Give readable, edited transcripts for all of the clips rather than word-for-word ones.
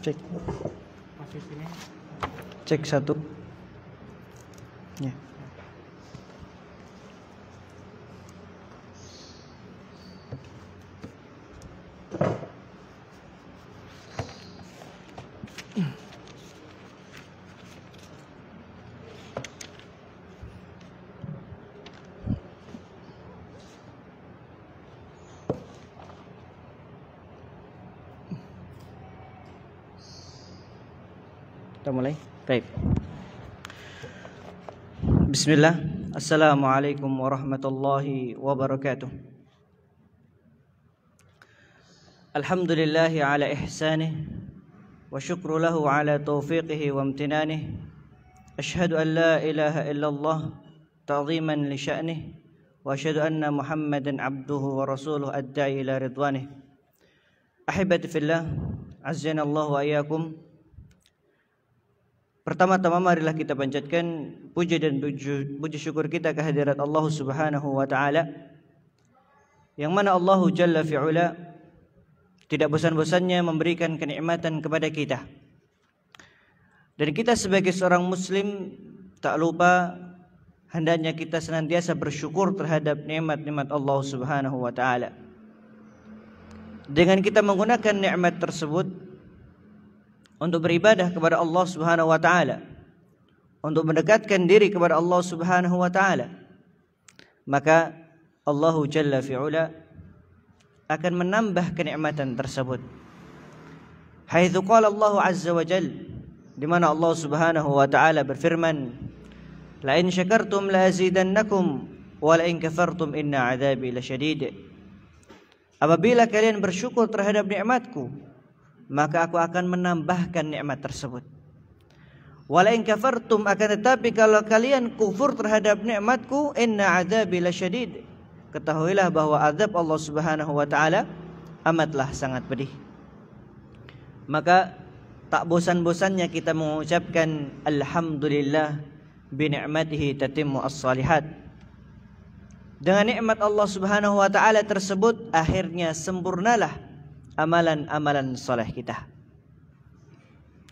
Cek. Posisinya. Cek 1. Ya. Kita mulai. Baik. Bismillah. Assalamualaikum warahmatullahi wabarakatuh. Alhamdulillahi ala ihsanih wa syukru lahu ala taufiqihi wa amtinanih. Ashhadu an la ilaha illallah ta'ziman li sya'nih wa ashhadu anna Muhammadan abduhu wa rasuluhu adda'i ila ridwanih. Ahibati fillah, azzanallahu wa iyyakum. Pertama-tama marilah kita panjatkan puji dan puji syukur kita kehadirat Allah Subhanahu wa taala, yang mana Allah Jalla fi'ula tidak bosan-bosannya memberikan kenikmatan kepada kita. Dan kita sebagai seorang muslim tak lupa hendaknya kita senantiasa bersyukur terhadap nikmat-nikmat Allah Subhanahu wa taala. Dengan kita menggunakan nikmat tersebut untuk beribadah kepada Allah Subhanahu wa taala, untuk mendekatkan diri kepada Allah Subhanahu wa taala, maka Allah Jalla fi'ula akan menambah kenikmatan tersebut. Haitsu qala Allah azza wa jalla, di mana Allah Subhanahu wa taala berfirman, la in syakartum la azidannakum wa la in kafartum inna 'adzabi lasyadid. Apabila kalian bersyukur terhadap nikmatku, maka aku akan menambahkan nikmat tersebut. Wala in kafartum, akan tetapi kalau kalian kufur terhadap nikmatku, inna adzabi lasyadid, ketahuilah bahwa azab Allah Subhanahu wa taala amatlah sangat pedih. Maka tak bosan-bosannya kita mengucapkan alhamdulillah bi ni'matihi tatimmu as-salihat. Dengan nikmat Allah Subhanahu wa taala tersebut akhirnya sempurnalah amalan-amalan soleh kita.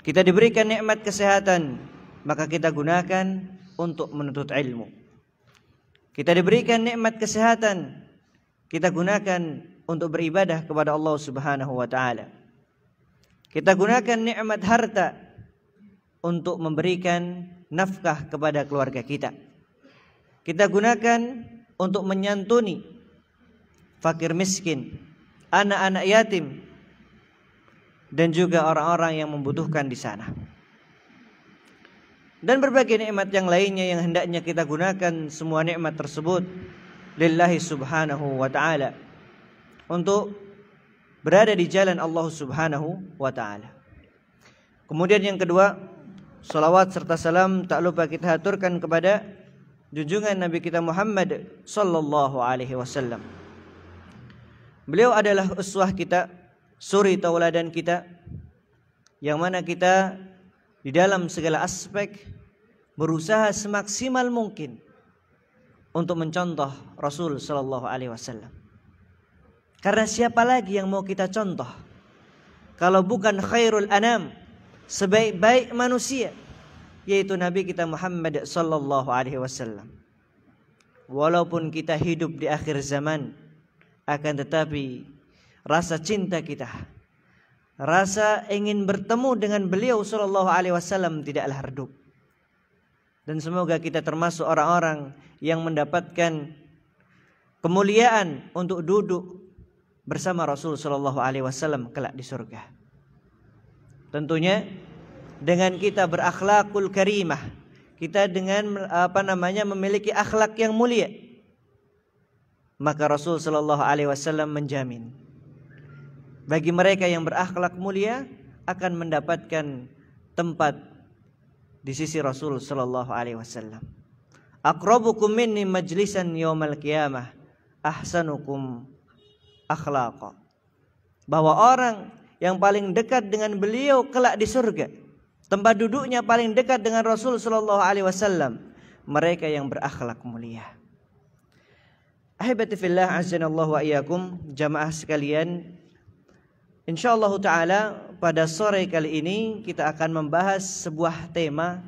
Kita diberikan nikmat kesehatan, maka kita gunakan untuk menuntut ilmu. Kita diberikan nikmat kesehatan, kita gunakan untuk beribadah kepada Allah Subhanahu wa taala. Kita gunakan nikmat harta untuk memberikan nafkah kepada keluarga kita. Kita gunakan untuk menyantuni fakir miskin, anak-anak yatim, dan juga orang-orang yang membutuhkan di sana. Dan berbagai nikmat yang lainnya yang hendaknya kita gunakan semua nikmat tersebut lillahi subhanahu wa ta'ala, untuk berada di jalan Allah Subhanahu wa ta'ala. Kemudian yang kedua, salawat serta salam tak lupa kita haturkan kepada junjungan Nabi kita Muhammad sallallahu alaihi wasallam. Beliau adalah uswah kita, suri tauladan kita, yang mana kita di dalam segala aspek berusaha semaksimal mungkin untuk mencontoh Rasul sallallahu alaihi wasallam. Karena siapa lagi yang mau kita contoh kalau bukan khairul anam, sebaik-baik manusia, yaitu Nabi kita Muhammad sallallahu alaihi wasallam. Walaupun kita hidup di akhir zaman, akan tetapi rasa cinta kita, rasa ingin bertemu dengan beliau sallallahu alaihi wasallam tidaklah redup. Dan semoga kita termasuk orang-orang yang mendapatkan kemuliaan untuk duduk bersama Rasul sallallahu alaihi wasallam kelak di surga. Tentunya dengan kita berakhlakul karimah, kita dengan memiliki akhlak yang mulia, maka Rasul sallallahu alaihi wasallam menjamin bagi mereka yang berakhlak mulia akan mendapatkan tempat di sisi Rasul sallallahu alaihi wasallam. Aqrabukum minni majlisan yaumal qiyamah ahsanukum akhlaqa. Bahwa orang yang paling dekat dengan beliau kelak di surga, tempat duduknya paling dekat dengan Rasul sallallahu alaihi wasallam, mereka yang berakhlak mulia. Ahibati fillah, azanallahu wa iyyakum, jamaah sekalian, Insyaallah ta'ala pada sore kali ini kita akan membahas sebuah tema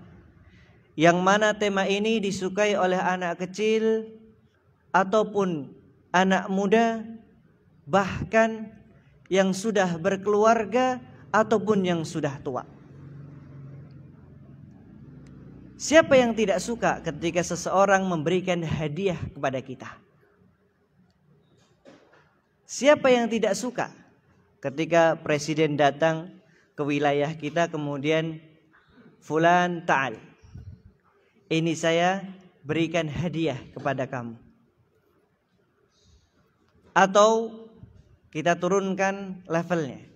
yang mana tema ini disukai oleh anak kecil ataupun anak muda, bahkan yang sudah berkeluarga ataupun yang sudah tua. Siapa yang tidak suka ketika seseorang memberikan hadiah kepada kita? Siapa yang tidak suka ketika presiden datang ke wilayah kita kemudian fulan ta'al, ini saya berikan hadiah kepada kamu. Atau kita turunkan levelnya,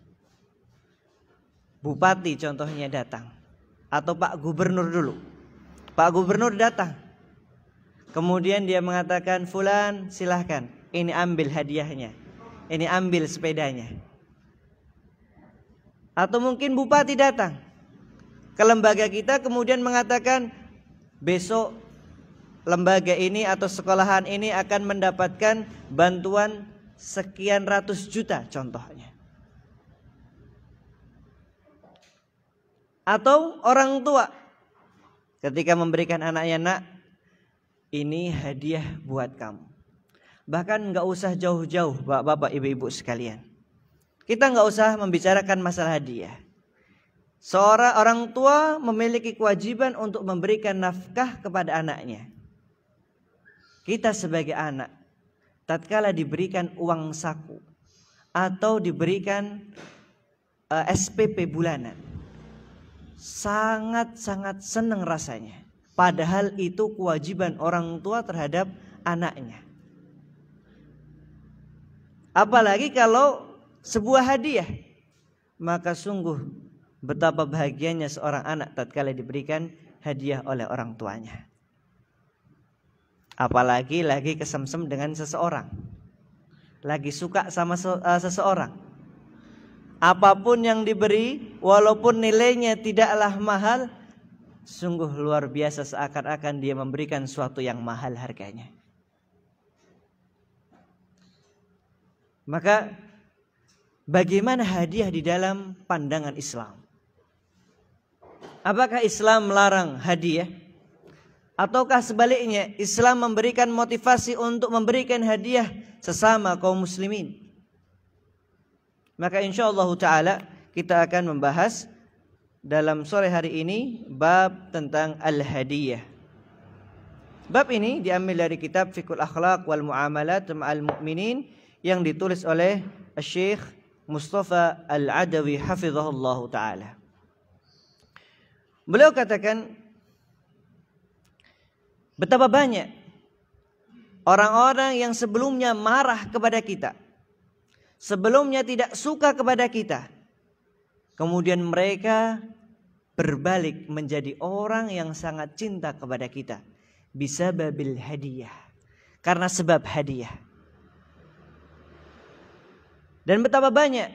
bupati contohnya datang, atau Pak Gubernur dulu. Pak Gubernur datang, kemudian dia mengatakan, fulan silahkan, ini ambil hadiahnya, ini ambil sepedanya. Atau mungkin bupati datang ke lembaga kita kemudian mengatakan, besok lembaga ini atau sekolahan ini akan mendapatkan bantuan sekian ratus juta contohnya. Atau orang tua ketika memberikan anaknya, nak, ini hadiah buat kamu. Bahkan gak usah jauh-jauh bapak-bapak, ibu-ibu sekalian, kita gak usah membicarakan masalah hadiah. Seorang orang tua memiliki kewajiban untuk memberikan nafkah kepada anaknya. Kita sebagai anak, tatkala diberikan uang saku atau diberikan SPP bulanan, sangat-sangat senang rasanya. Padahal itu kewajiban orang tua terhadap anaknya. Apalagi kalau sebuah hadiah, maka sungguh betapa bahagianya seorang anak tatkala diberikan hadiah oleh orang tuanya. Apalagi lagi kesemsem dengan seseorang, lagi suka sama seseorang. Apapun yang diberi, walaupun nilainya tidaklah mahal, sungguh luar biasa, seakan-akan dia memberikan sesuatu yang mahal harganya. Maka bagaimana hadiah di dalam pandangan Islam? Apakah Islam melarang hadiah? Ataukah sebaliknya Islam memberikan motivasi untuk memberikan hadiah sesama kaum muslimin? Maka insyaallah ta'ala kita akan membahas dalam sore hari ini bab tentang al-hadiyah. Bab ini diambil dari kitab Fiqhul Akhlaq wal Muamalat ma'al Mu'minin yang ditulis oleh Syekh Mustafa Al-Adawi hafizahullah ta'ala. Beliau katakan, betapa banyak orang-orang yang sebelumnya marah kepada kita, sebelumnya tidak suka kepada kita, kemudian mereka berbalik menjadi orang yang sangat cinta kepada kita bisababil hadiah, karena sebab hadiah. Dan betapa banyak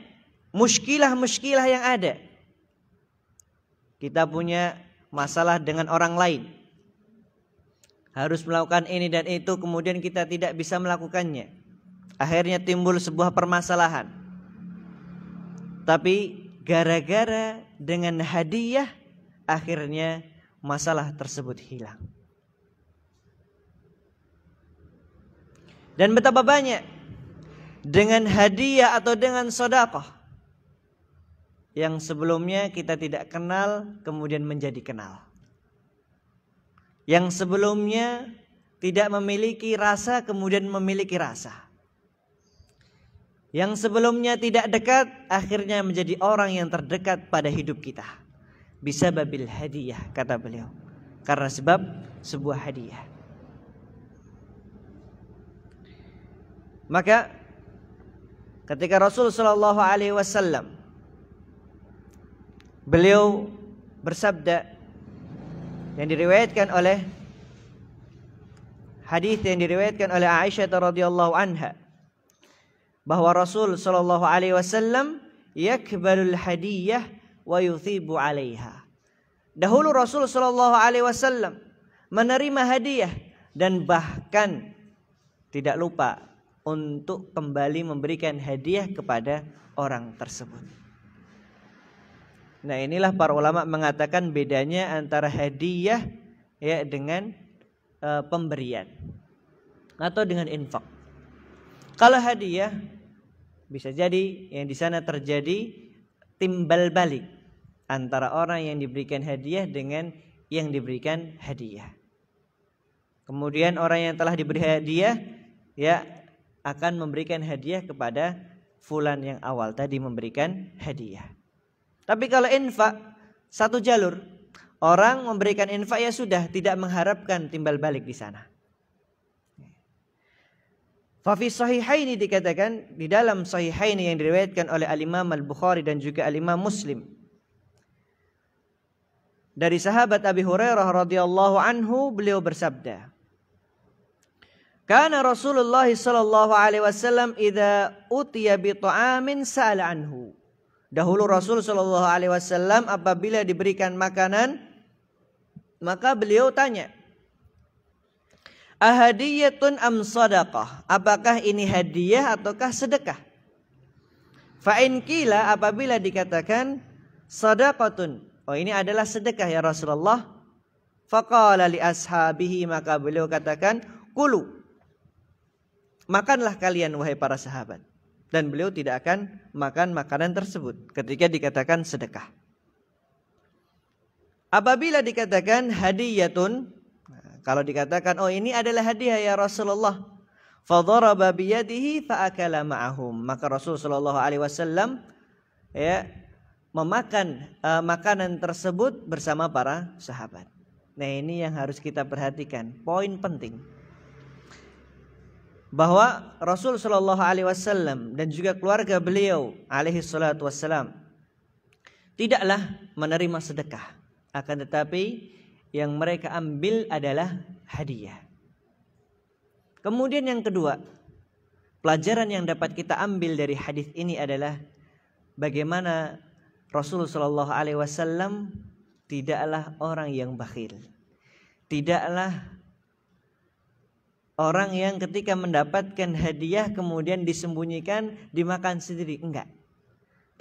muskilah-muskilah yang ada. Kita punya masalah dengan orang lain, harus melakukan ini dan itu, kemudian kita tidak bisa melakukannya. Akhirnya timbul sebuah permasalahan. Tapi gara-gara dengan hadiah, akhirnya masalah tersebut hilang. Dan betapa banyak dengan hadiah atau dengan sedekah yang sebelumnya kita tidak kenal kemudian menjadi kenal. Yang sebelumnya tidak memiliki rasa kemudian memiliki rasa. Yang sebelumnya tidak dekat akhirnya menjadi orang yang terdekat pada hidup kita. Bisababil hadiyah, kata beliau, karena sebab sebuah hadiah. Maka ketika Rasul sallallahu alaihi wasallam beliau bersabda, yang diriwayatkan oleh hadis yang diriwayatkan oleh Aisyah radhiyallahu anha, bahwa Rasul sallallahu alaihi wasallam yakbalul hadiyah wa yuthibu 'alaiha. Dahulu Rasul sallallahu alaihi wasallam menerima hadiah dan bahkan tidak lupa untuk kembali memberikan hadiah kepada orang tersebut. Nah, inilah para ulama mengatakan bedanya antara hadiah ya dengan pemberian atau dengan infak. Kalau hadiah bisa jadi yang di sana terjadi timbal balik antara orang yang diberikan hadiah dengan yang diberikan hadiah. Kemudian orang yang telah diberi hadiah ya akan memberikan hadiah kepada fulan yang awal tadi memberikan hadiah. Tapi kalau infak satu jalur, orang memberikan infak ya sudah, tidak mengharapkan timbal balik di sana. Fa fi sahihaini dikatakan di dalam sahihaini yang diriwayatkan oleh Al-Imam Al-Bukhari dan juga Al-Imam Muslim. Dari sahabat Abi Hurairah radhiyallahu anhu beliau bersabda, "Kana Rasulullah sallallahu alaihi wasallam idza utiya bi ta'amin sa'ala anhu." Dahulu Rasul sallallahu alaihi wasallam apabila diberikan makanan maka beliau tanya, "Ahadiyatun am sadaqah?" Apakah ini hadiah ataukah sedekah? Fa in qila, apabila dikatakan sadaqatun, oh ini adalah sedekah ya Rasulullah. Faqala li ashabihi, maka beliau katakan, "Kulu." Makanlah kalian wahai para sahabat. Dan beliau tidak akan makan makanan tersebut ketika dikatakan sedekah. Apabila dikatakan hadiyatun, kalau dikatakan oh ini adalah hadiah ya Rasulullah, fadharaba biyadihi faakala ma'ahum, maka Rasul sallallahu alaihi wasallam ya memakan makanan tersebut bersama para sahabat. Nah, ini yang harus kita perhatikan, poin penting. Bahwa Rasul sallallahu alaihi wasallam dan juga keluarga beliau alaihi salatu wassalam tidaklah menerima sedekah, akan tetapi yang mereka ambil adalah hadiah. Kemudian yang kedua, pelajaran yang dapat kita ambil dari hadis ini adalah bagaimana Rasul sallallahu alaihi wasallam tidaklah orang yang bakhil. Tidaklah orang yang ketika mendapatkan hadiah kemudian disembunyikan, dimakan sendiri, enggak.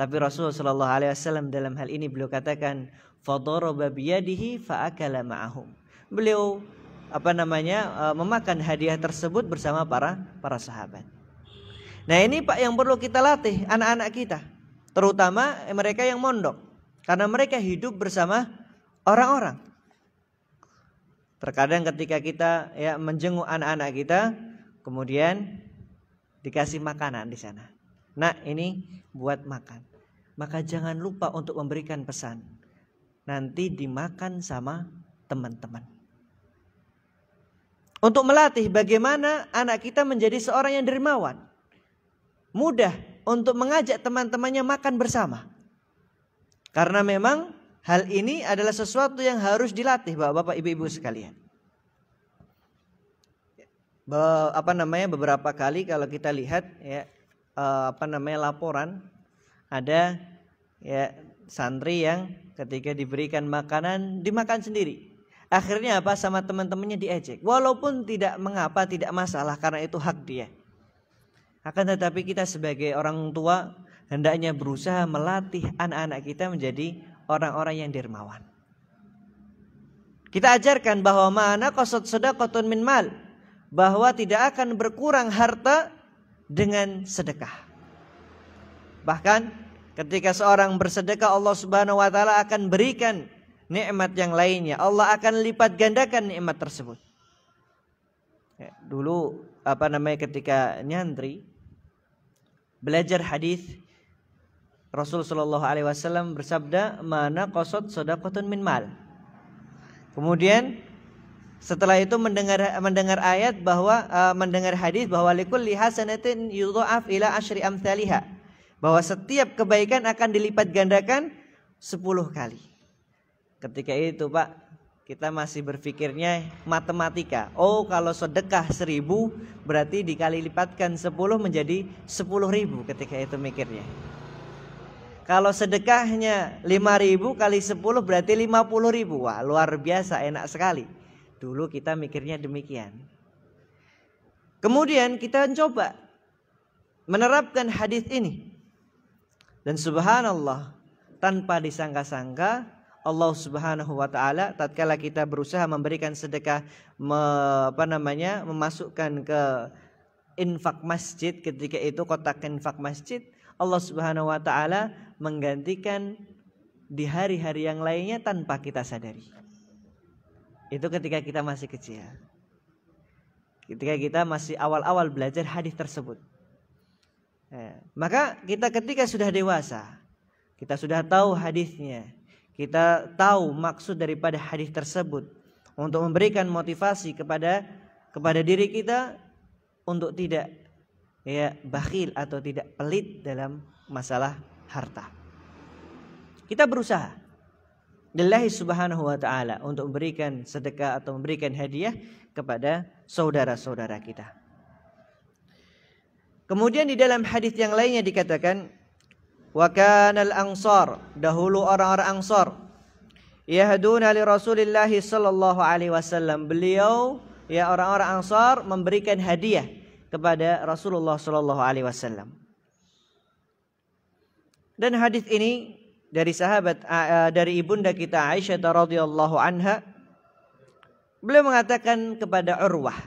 Tapi Rasul sallallahu alaihi wasallam dalam hal ini beliau katakan fadaraba biyadihi faakala ma'ahum. Beliau memakan hadiah tersebut bersama para sahabat. Nah, ini Pak yang perlu kita latih anak-anak kita, terutama mereka yang mondok, karena mereka hidup bersama orang-orang. Terkadang ketika kita ya menjenguk anak-anak kita, kemudian dikasih makanan di sana. Nah, ini buat makan. Maka jangan lupa untuk memberikan pesan. Nanti dimakan sama teman-teman. Untuk melatih bagaimana anak kita menjadi seorang yang dermawan. Mudah untuk mengajak teman-temannya makan bersama. Karena memang hal ini adalah sesuatu yang harus dilatih Bapak-bapak, Ibu-ibu sekalian. Beberapa kali kalau kita lihat ya laporan ada ya santri yang ketika diberikan makanan dimakan sendiri. Akhirnya sama teman-temannya diejek. Walaupun tidak mengapa, tidak masalah karena itu hak dia. Akan tetapi kita sebagai orang tua hendaknya berusaha melatih anak-anak kita menjadi orang-orang yang dermawan. Kita ajarkan bahwa mana qasad sadaqatun min mal, bahwa tidak akan berkurang harta dengan sedekah. Bahkan ketika seorang bersedekah, Allah Subhanahu wa taala akan berikan nikmat yang lainnya. Allah akan lipat gandakan nikmat tersebut. Ya, dulu ketika nyantri belajar hadis, Rasul sallallahu alaihi wasallam bersabda, "Mana qasad shadaqatun min mal." Kemudian setelah itu mendengar ayat bahwa mendengar hadis bahwa likulli hasanatin yudha'af ila asyri amsalihha, bahwa setiap kebaikan akan dilipat gandakan 10 kali. Ketika itu Pak, kita masih berpikirnya matematika. Oh, kalau sedekah 1000 berarti dikali lipatkan 10 menjadi 10.000 ketika itu mikirnya. Kalau sedekahnya 5.000 kali 10 berarti 50.000. Wah, luar biasa, enak sekali. Dulu kita mikirnya demikian. Kemudian kita coba menerapkan hadis ini. Dan subhanallah, tanpa disangka-sangka Allah Subhanahu wa taala tatkala kita berusaha memberikan sedekah, memasukkan ke infak masjid, ketika itu kotak infak masjid, Allah Subhanahu wa taala menggantikan di hari-hari yang lainnya tanpa kita sadari. Itu ketika kita masih kecil. Ketika kita masih awal-awal belajar hadis tersebut. Maka kita ketika sudah dewasa, kita sudah tahu hadisnya, kita tahu maksud daripada hadis tersebut untuk memberikan motivasi kepada diri kita untuk tidak bakhil atau tidak pelit dalam masalah harta. Kita berusaha lillahi subhanahu wa ta'ala untuk memberikan sedekah atau memberikan hadiah kepada saudara-saudara kita. Kemudian di dalam hadis yang lainnya dikatakan, wa kanal ansar, dahulu orang-orang Ansar yahduna li Rasulillah sallallahu alaihi wasallam, beliau orang-orang Ansar memberikan hadiah kepada Rasulullah sallallahu alaihi wasallam. Dan hadis ini dari sahabat, dari ibunda kita Aisyah radhiyallahu anha, beliau mengatakan kepada Urwah.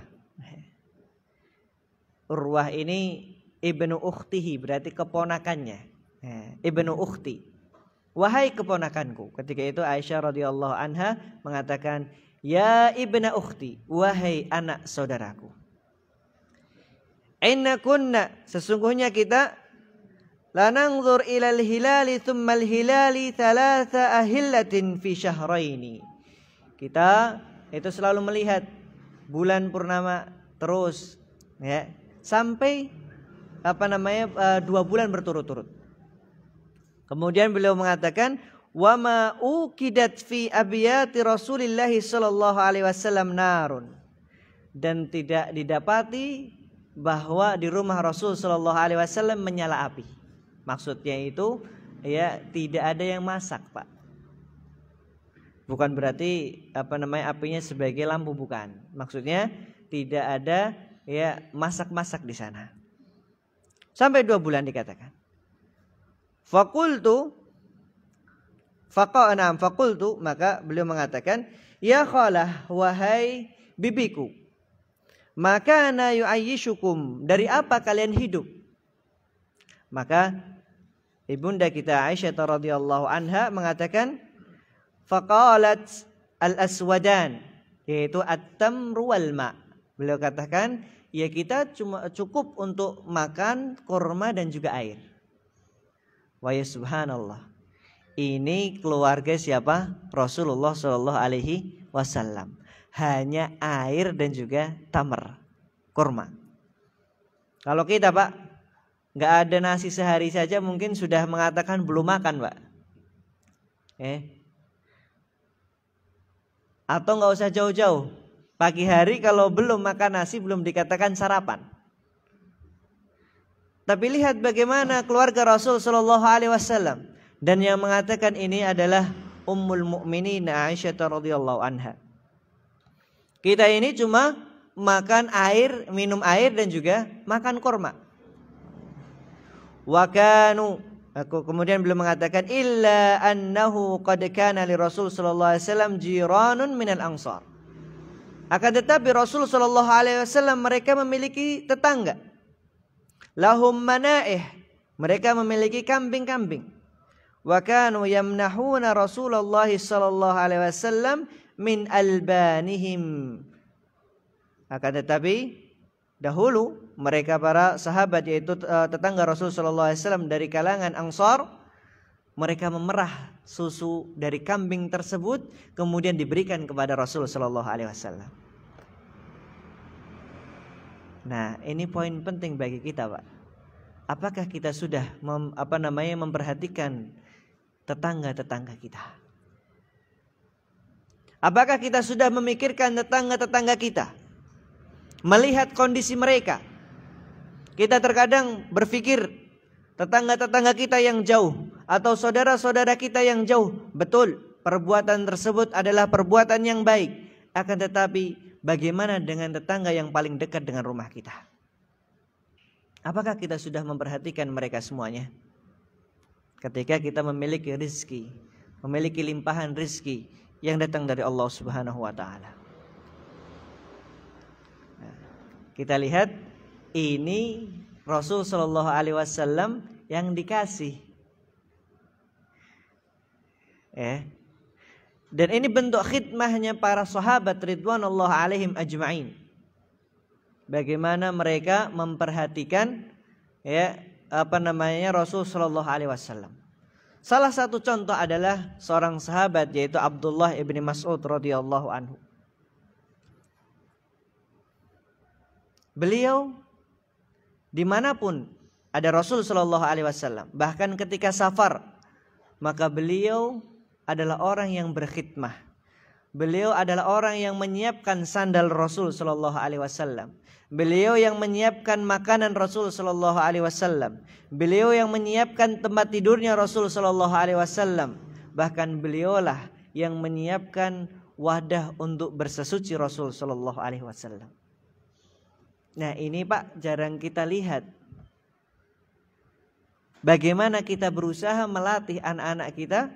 Urwah ini ibnu ukhtihi, berarti keponakannya. Ibnu ukhti, wahai keponakanku. Ketika itu Aisyah radhiyallahu anha mengatakan, ya ibna ukhti, wahai anak saudaraku. Inna kunna, sesungguhnya kita, lananzur ilal hilali thumma al-hilali thalatha ahillatin fi syahraini. Kita itu selalu melihat bulan purnama terus sampai 2 bulan berturut-turut. Kemudian beliau mengatakan, wa ma uqidat fi abiyati Rasulillah sallallahu alaihi wasallam narun, dan tidak didapati bahwa di rumah Rasul sallallahu alaihi wasallam menyala api. Maksudnya itu tidak ada yang masak, Pak. Bukan berarti apinya sebagai lampu, bukan. Maksudnya tidak ada masak-masak di sana. Sampai 2 bulan dikatakan. Fakultu, maka beliau mengatakan, ya khalah, wahai bibiku, maka na yu'ayyishukum, dari apa kalian hidup? Maka ibunda kita Aisyah radhiyallahu anha mengatakan, faqalat al-aswadan, yaitu at-tamru wal ma. Beliau katakan, ya kita cuma cukup untuk makan kurma dan juga air. Wa ya subhanallah, ini keluarga siapa? Rasulullah sallallahu alaihi wasallam. Hanya air dan juga tamar, kurma. Kalau kita, Pak, nggak ada nasi sehari saja mungkin sudah mengatakan belum makan, Pak. Atau nggak usah jauh-jauh, pagi hari kalau belum makan nasi belum dikatakan sarapan. Tapi lihat bagaimana keluarga Rasul sallallahu alaihi wasallam, dan yang mengatakan ini adalah Ummul Mukminin Aisyah radhiyallahu anha. Kita ini cuma makan air, minum air dan juga makan kurma. Wa kanu, kemudian beliau mengatakan, illa annahu qad kana li Rasul sallallahu alaihi wasallam jiranun minal ansar. Akan tetapi Rasul sallallahu alaihi wasallam mereka memiliki tetangga. Lahum manaih, mereka memiliki kambing-kambing. Wa kanu yamnahuna Rasulullah sallallahu alaihi wasallam min albanihim. Akan tetapi dahulu mereka para sahabat, yaitu tetangga Rasul sallallahu alaihi wasallam dari kalangan Ansar, mereka memerah susu dari kambing tersebut kemudian diberikan kepada Rasul sallallahu alaihi wasallam. Nah, ini poin penting bagi kita, Pak. Apakah kita sudah memperhatikan tetangga-tetangga kita? Apakah kita sudah memikirkan tetangga-tetangga kita? Melihat kondisi mereka. Kita terkadang berpikir tetangga-tetangga kita yang jauh atau saudara-saudara kita yang jauh, betul, perbuatan tersebut adalah perbuatan yang baik. Akan tetapi bagaimana dengan tetangga yang paling dekat dengan rumah kita? Apakah kita sudah memperhatikan mereka semuanya? Ketika kita memiliki rizki, memiliki limpahan rizki yang datang dari Allah Subhanahu wa ta'ala. Nah, kita lihat ini Rasul Shallallahu Alaihi Wasallam yang dikasih. Dan ini bentuk khidmahnya para sahabat ridwanullah alaihim ajma'in. Bagaimana mereka memperhatikan Rasul sallallahu alaihi wasallam. Salah satu contoh adalah seorang sahabat yaitu Abdullah ibni Mas'ud radhiyallahu anhu. Beliau dimanapun ada Rasul sallallahu alaihi wasallam, bahkan ketika safar, maka beliau adalah orang yang berkhidmah. Beliau adalah orang yang menyiapkan sandal Rasul sallallahu alaihi wasallam. Beliau yang menyiapkan makanan Rasul sallallahu alaihi wasallam. Beliau yang menyiapkan tempat tidurnya Rasul sallallahu alaihi wasallam. Bahkan beliaulah yang menyiapkan wadah untuk bersesuci Rasul sallallahu alaihi wasallam. Nah, ini Pak jarang kita lihat. Bagaimana kita berusaha melatih anak-anak kita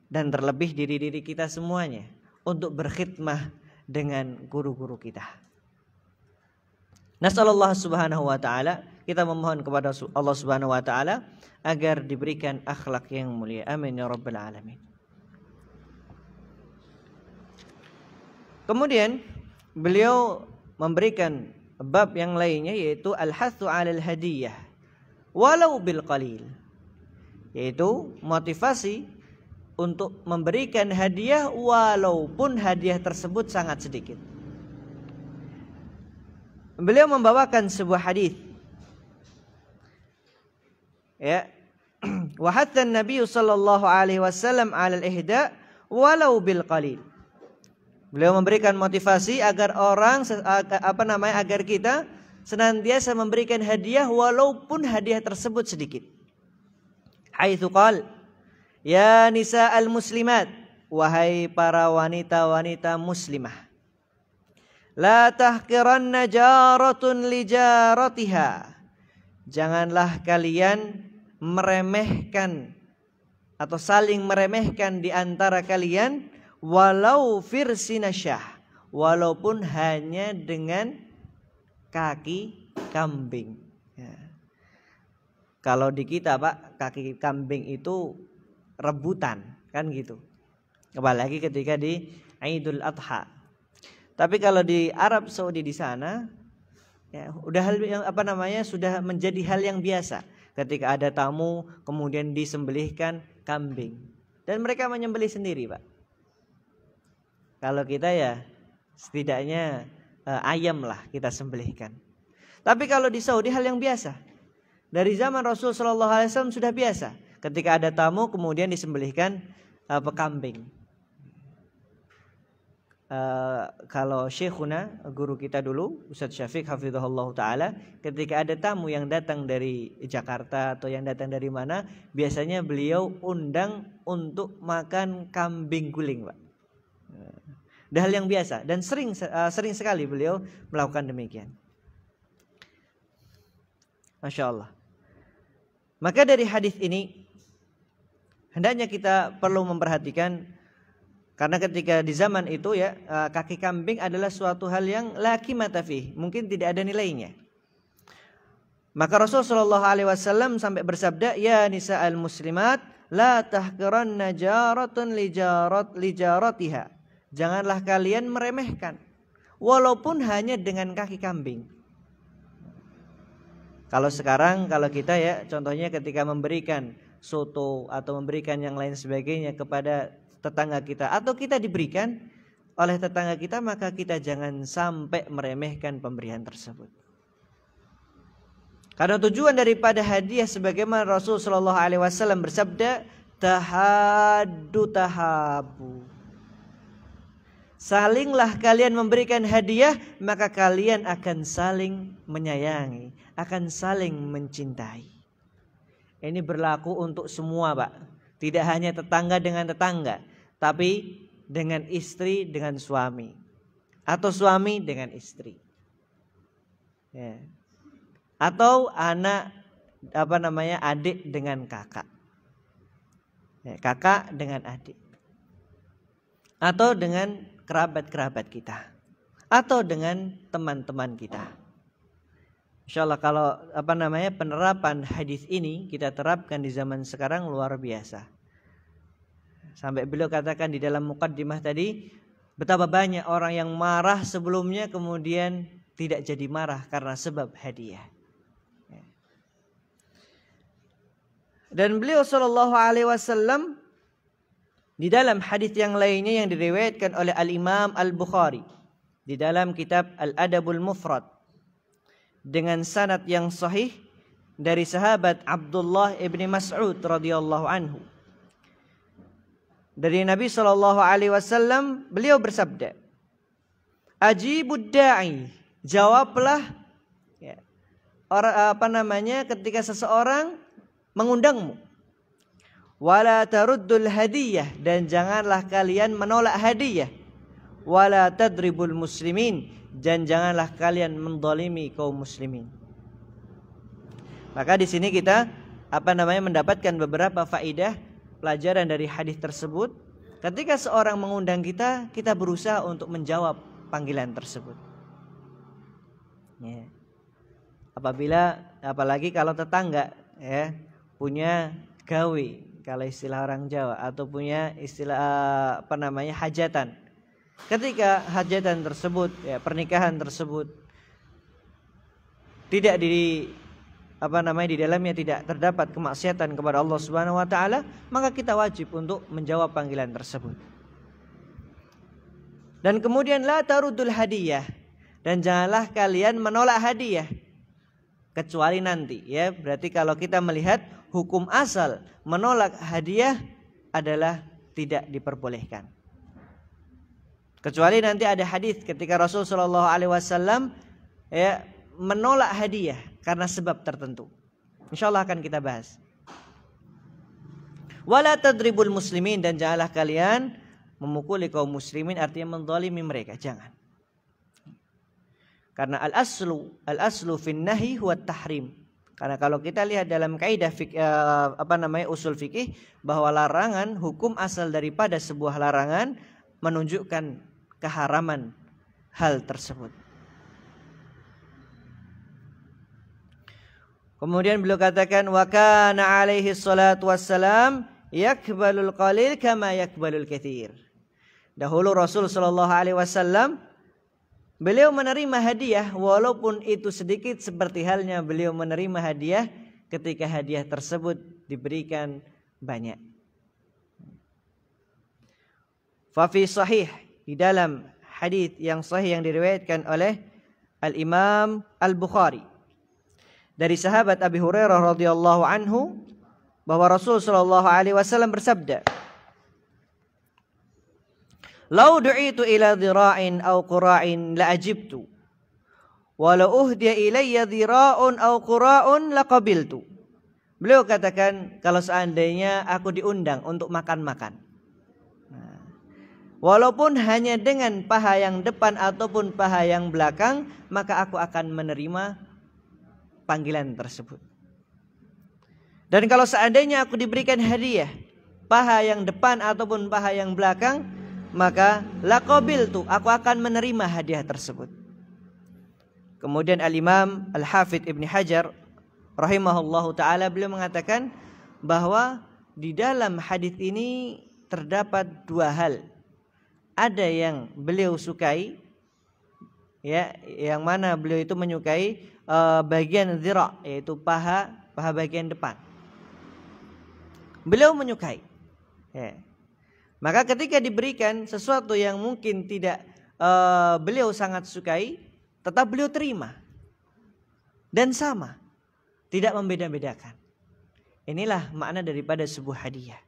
dan terlebih diri-diri kita semuanya untuk berkhidmah dengan guru-guru kita. Nasallallahu subhanahu wa ta'ala, kita memohon kepada Allah subhanahu wa ta'ala agar diberikan akhlak yang mulia. Amin ya rabbal alamin. Kemudian beliau memberikan bab yang lainnya yaitu al-hathu 'alal hadiyah walau bil qalil, yaitu motivasi untuk memberikan hadiah walaupun hadiah tersebut sangat sedikit. Beliau membawakan sebuah hadis. Wa hatta an-nabiy sallallahu alaihi wasallam 'ala al-ihda walau bil qalil. Beliau memberikan motivasi agar agar kita senantiasa memberikan hadiah walaupun hadiah tersebut sedikit. Haitsu qala, ya nisa'al muslimat, wahai para wanita-wanita muslimah, la tahqiranna jaratun li jaratiha. Janganlah kalian meremehkan atau saling meremehkan di antara kalian walau firsinasyah, walaupun hanya dengan kaki kambing. Ya. Kalau di kita Pak, kaki kambing itu rebutan kan gitu. Apalagi ketika di Idul Adha. Tapi kalau di Arab Saudi di sana, ya, udah hal yang sudah menjadi hal yang biasa. Ketika ada tamu, kemudian disembelihkan kambing, dan mereka menyembelih sendiri, Pak. Kalau kita ya setidaknya ayam lah kita sembelihkan. Tapi kalau di Saudi hal yang biasa. Dari zaman Rasul Shallallahu Alaihi Wasallam sudah biasa. Ketika ada tamu, kemudian disembelihkan kambing. Kalau Syekhuna, guru kita dulu, Ustaz Syafiq hafizahullah ta'ala, ketika ada tamu yang datang dari Jakarta atau yang datang dari mana, biasanya beliau undang untuk makan kambing guling, Pak. Dah hal yang biasa dan sering sekali beliau melakukan demikian. Masya Allah. Maka dari hadis ini hendaknya kita perlu memperhatikan. Karena ketika di zaman itu ya, kaki kambing adalah suatu hal yang la qimata fih, mungkin tidak ada nilainya. Maka Rasul sallallahu alaihi wasallam sampai bersabda, ya nisa'al muslimat la tahqiranna jaratun li jaratiha. Janganlah kalian meremehkan walaupun hanya dengan kaki kambing. Kalau sekarang, kalau kita ya, contohnya ketika memberikan soto atau memberikan yang lain sebagainya kepada tetangga kita atau kita diberikan oleh tetangga kita, maka kita jangan sampai meremehkan pemberian tersebut. Karena tujuan daripada hadiah sebagaimana Rasul sallallahu alaihi wasallam bersabda, tahaddu tahabu. Salinglah kalian memberikan hadiah, maka kalian akan saling menyayangi, akan saling mencintai. Ini berlaku untuk semua, Pak. Tidak hanya tetangga dengan tetangga, tapi dengan istri dengan suami, atau suami dengan istri. Ya. atau anak adik dengan kakak. Kakak dengan adik. Atau dengan kerabat-kerabat kita. Atau dengan teman-teman kita. Insyaallah kalau penerapan hadis ini kita terapkan di zaman sekarang luar biasa. Sampai beliau katakan di dalam muqaddimah tadi, betapa banyak orang yang marah sebelumnya kemudian tidak jadi marah karena sebab hadiah. Dan beliau sallallahu alaihi wasallam di dalam hadis yang lainnya yang diriwayatkan oleh Al-Imam Al-Bukhari di dalam kitab Al-Adabul Mufrad dengan sanad yang sahih dari sahabat Abdullah ibn Mas'ud radhiyallahu anhu. Dari Nabi sallallahu alaihi wasallam beliau bersabda, "Ajibud da'i," jawablah ketika seseorang mengundangmu. Wala taruddul hadiyah, dan janganlah kalian menolak hadiah. Wala tadribul muslimin, dan janganlah kalian mendolimi kaum muslimin. Maka di sini kita mendapatkan beberapa faidah pelajaran dari hadis tersebut. Ketika seorang mengundang kita, kita berusaha untuk menjawab panggilan tersebut. Ya. Apalagi kalau tetangga punya gawe, kalau istilah orang Jawa, atau punya istilah hajatan. Ketika hajatan tersebut, pernikahan tersebut tidak di dalamnya tidak terdapat kemaksiatan kepada Allah Subhanahu wa taala, maka kita wajib untuk menjawab panggilan tersebut. Dan kemudian la tarudul hadiyah, dan janganlah kalian menolak hadiah kecuali nanti, berarti kalau kita melihat hukum asal menolak hadiah adalah tidak diperbolehkan. Kecuali nanti ada hadis ketika Rasul sallallahu alaihi wasallam menolak hadiah karena sebab tertentu. Insyaallah akan kita bahas. Wala tadribul muslimin, dan janganlah kalian memukuli kaum muslimin, artinya menzalimi mereka, jangan. Karena al-aslu fin nahi huwa tahrim. Karena kalau kita lihat dalam kaidah usul fikih, bahwa larangan, hukum asal daripada sebuah larangan menunjukkan keharaman hal tersebut. Kemudian beliau katakan, wa kana alaihi salatu wassalam yakbalul qalil kama yakbalul katsir. Dahulu Rasul sallallahu alaihi wasallam beliau menerima hadiah walaupun itu sedikit, seperti halnya beliau menerima hadiah ketika hadiah tersebut diberikan banyak. Fa fi sahih, di dalam hadis yang sahih yang diriwayatkan oleh Al-Imam Al-Bukhari dari sahabat Abi Hurairah radhiyallahu anhu, bahwa Rasul sallallahu alaihi wasallam bersabda, "Lau du'itu ila dhira'in aw qura'in la ajibtu, wa la uhdiya ilayya dhira'un aw qura'un la qabiltu." Beliau katakan, kalau seandainya aku diundang untuk makan-makan, walaupun hanya dengan paha yang depan ataupun paha yang belakang, maka aku akan menerima panggilan tersebut. Dan kalau seandainya aku diberikan hadiah paha yang depan ataupun paha yang belakang, maka laqabiltu, aku akan menerima hadiah tersebut. Kemudian Al-Imam Al-Hafidh Ibn Hajar rahimahullahu ta'ala beliau mengatakan bahwa di dalam hadis ini terdapat dua hal. Ada yang beliau sukai, yang mana beliau itu menyukai bagian dhira', yaitu paha bagian depan. Beliau menyukai. Maka ketika diberikan sesuatu yang mungkin tidak beliau sangat sukai, tetap beliau terima. Dan sama, tidak membeda-bedakan. Inilah makna daripada sebuah hadiah.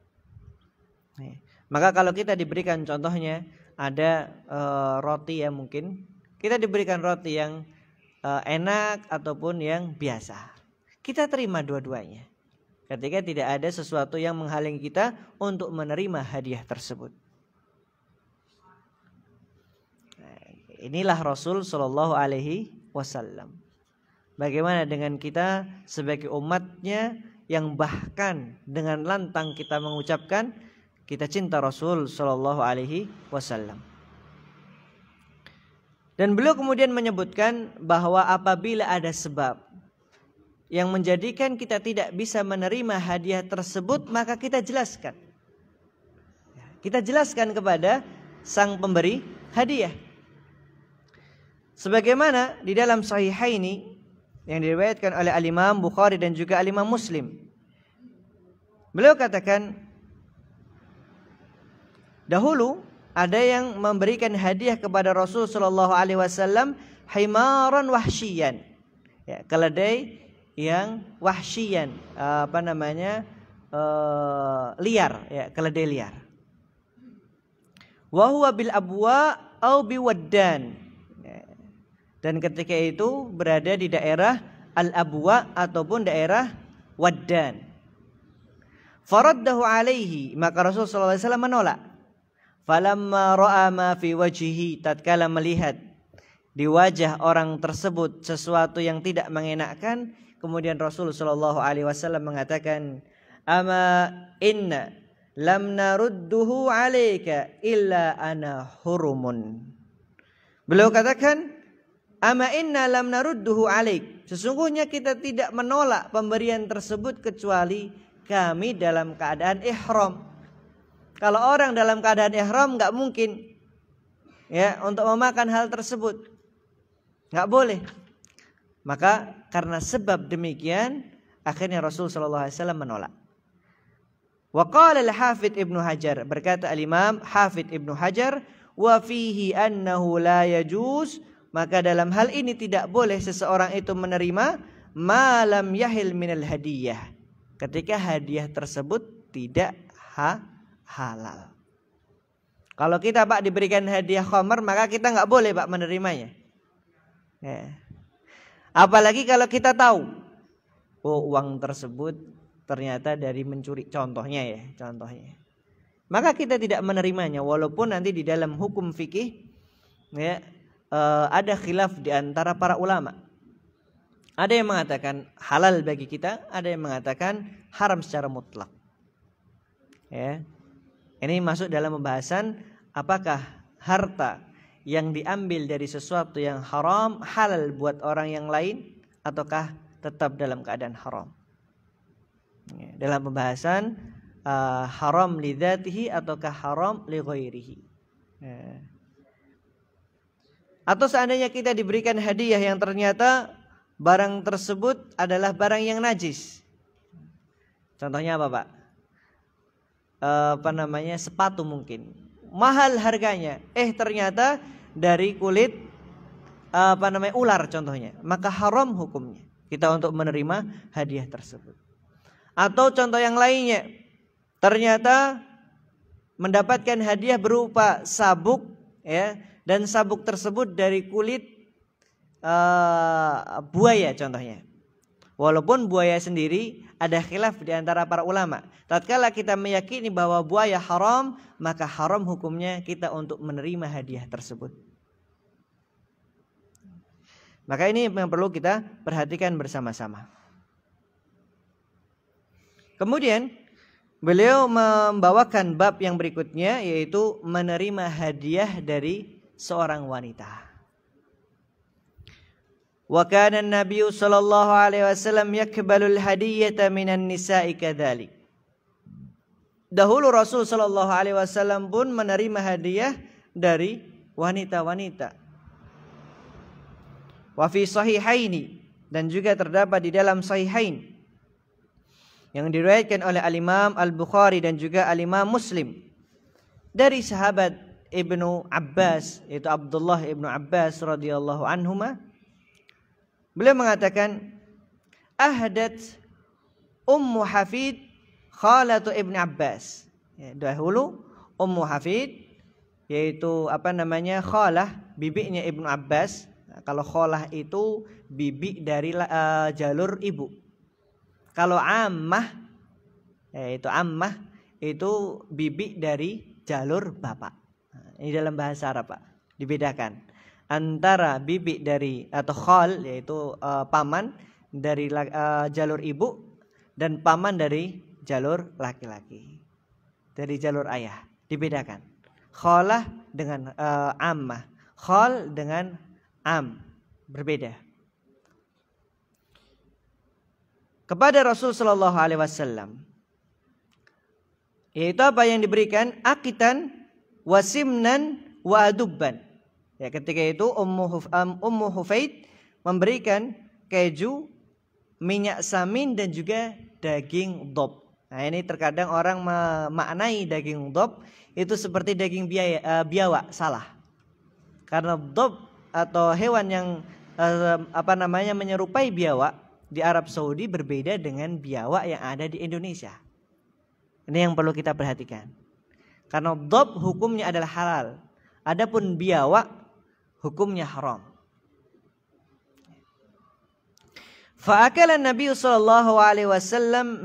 Maka kalau kita diberikan, contohnya ada roti yang mungkin kita diberikan roti yang enak ataupun yang biasa, kita terima dua-duanya ketika tidak ada sesuatu yang menghalangi kita untuk menerima hadiah tersebut. Inilah Rasul sallallahu alaihi wasallam. Bagaimana dengan kita sebagai umatnya yang bahkan dengan lantang kita mengucapkan kita cinta Rasul Shallallahu Alaihi Wasallam. Dan beliau kemudian menyebutkan bahwa apabila ada sebab yang menjadikan kita tidak bisa menerima hadiah tersebut, maka kita jelaskan. Kita jelaskan kepada sang pemberi hadiah. Sebagaimana di dalam Sahihaini yang diriwayatkan oleh Al-Imam Bukhari dan juga Al-Imam Muslim. Beliau katakan, dahulu ada yang memberikan hadiah kepada Rasul sallallahu alaihi wasallam himaran wahsyian. Ya, keledai yang wahsyian, liar, ya, keledai liar. Wa huwa bil abwa au biwaddan. Dan ketika itu berada di daerah Al-Abwa ataupun daerah Waddan. Faraddahu alaihi, maka Rasul sallallahu alaihi wasallam menolak. Falamma ra'a ma fi wajhihi, tatkala melihat di wajah orang tersebut sesuatu yang tidak mengenakkan, kemudian Rasul sallallahu alaihi wasallam mengatakan, "Ama inna lam narudduhu 'alaika illa ana hurumun." Beliau katakan, "Ama inna lam narudduhu 'alaik." Sesungguhnya kita tidak menolak pemberian tersebut kecuali kami dalam keadaan ihram. Kalau orang dalam keadaan ihram enggak mungkin ya untuk memakan hal tersebut. Enggak boleh. Maka karena sebab demikian akhirnya Rasul sallallahu alaihi wasallam menolak. Wa qala al-Hafidz Ibnu Hajar, berkata al-Imam Hafidz Ibnu Hajar, wa fihi annahu la yajuz, maka dalam hal ini tidak boleh seseorang itu menerima ma lam yahil minal hadiyah, ketika hadiah tersebut tidak halal. Kalau kita Pak diberikan hadiah khamar, maka kita enggak boleh Pak menerimanya. Ya. Apalagi kalau kita tahu uang tersebut ternyata dari mencuri, contohnya. Maka kita tidak menerimanya, walaupun nanti di dalam hukum fikih ya, ada khilaf di antara para ulama. Ada yang mengatakan halal bagi kita, ada yang mengatakan haram secara mutlak. Ya. Ini masuk dalam pembahasan apakah harta yang diambil dari sesuatu yang haram halal buat orang yang lain ataukah tetap dalam keadaan haram. Ya, dalam pembahasan haram li dzatihi ataukah haram li ghairihi. Ya. Atau seandainya kita diberikan hadiah yang ternyata barang tersebut adalah barang yang najis. Contohnya apa Pak? Sepatu mungkin. Mahal harganya. Ternyata dari kulit ular contohnya. Maka haram hukumnya kita untuk menerima hadiah tersebut. Atau contoh yang lainnya. Ternyata mendapatkan hadiah berupa sabuk ya. Dan sabuk tersebut dari kulit buaya contohnya. Walaupun buaya sendiri ada khilaf di antara para ulama. Tatkala kita meyakini bahwa buaya haram, maka haram hukumnya kita untuk menerima hadiah tersebut. Maka ini yang perlu kita perhatikan bersama-sama. Kemudian beliau membawakan bab yang berikutnya, yaitu menerima hadiah dari seorang wanita. Wa kana an-nabiy sallallahu alaihi wasallam yakbalul hadiyata minan nisa'i kadzalik. Dahulu Rasul sallallahu alaihi wasallam pun menerima hadiah dari wanita-wanita. Wa fi sahihaini, dan juga terdapat di dalam sahihain yang diriwayatkan oleh Al-Imam Al-Bukhari dan juga Al-Imam Muslim dari sahabat Ibnu Abbas, yaitu Abdullah Ibnu Abbas radhiyallahu anhuma. Beliau mengatakan, ahdat Ummu Hafid khalatu Ibnu Abbas. Ya, dahulu Ummu Hafid, yaitu khalah, bibinya Ibnu Abbas. Nah, kalau khalah itu bibi dari jalur ibu. Kalau ammah, yaitu ammah itu bibi dari jalur bapak. Nah, ini dalam bahasa Arab Pak, dibedakan. antara bibi dari atau khal yaitu paman dari jalur ibu dan paman dari jalur laki-laki, dari jalur ayah, dibedakan. Khalah dengan ammah, khal dengan am, berbeda. Kepada Rasul sallallahu alaihi wasallam, yaitu apa yang diberikan? Akitan, wasimnan, wa adubban. Ya, ketika itu Ummu Hufaid memberikan keju, minyak samin dan juga daging dhab. Nah, ini terkadang orang memaknai daging dhab itu seperti daging biawak, salah. Karena dhab atau hewan yang menyerupai biawak di Arab Saudi berbeda dengan biawak yang ada di Indonesia. Ini yang perlu kita perhatikan. Karena dhab hukumnya adalah halal. Adapun biawak hukumnya haram. Fa'akala Nabi sallallahu alaihi wasallam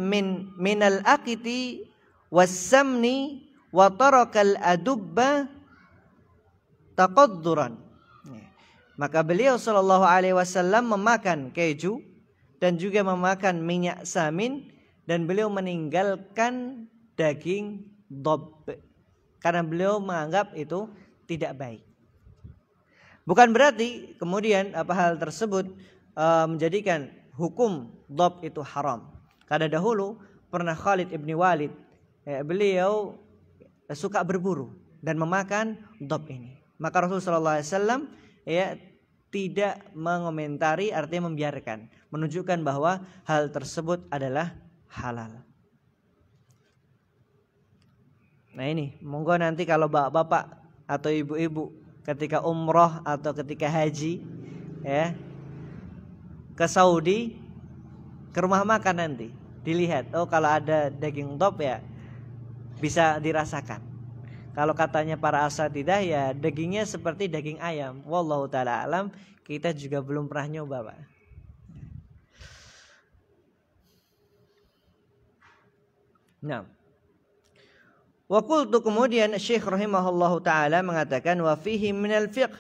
min al-aqiti was-samni wa tarakal adubba taqadduran. Maka beliau sallallahu alaihi wasallam memakan keju dan juga memakan minyak samin dan beliau meninggalkan daging dhab karena beliau menganggap itu tidak baik. Bukan berarti kemudian hal tersebut menjadikan hukum dhab itu haram. Karena dahulu pernah Khalid ibn Walid, beliau suka berburu dan memakan dhab ini. Maka Rasulullah SAW tidak mengomentari, artinya membiarkan, menunjukkan bahwa hal tersebut adalah halal. Nah ini, monggo nanti kalau bapak-bapak atau ibu-ibu ketika umroh atau ketika haji ke Saudi, ke rumah makan nanti dilihat, oh kalau ada daging dhab ya bisa dirasakan. Kalau katanya para asatidah ya dagingnya seperti daging ayam. Wallahu taala alam, kita juga belum pernah nyoba, Pak. Nah, wa qultu, kemudian Syekh rahimahullahu taala mengatakan wa fihi minal fiqh,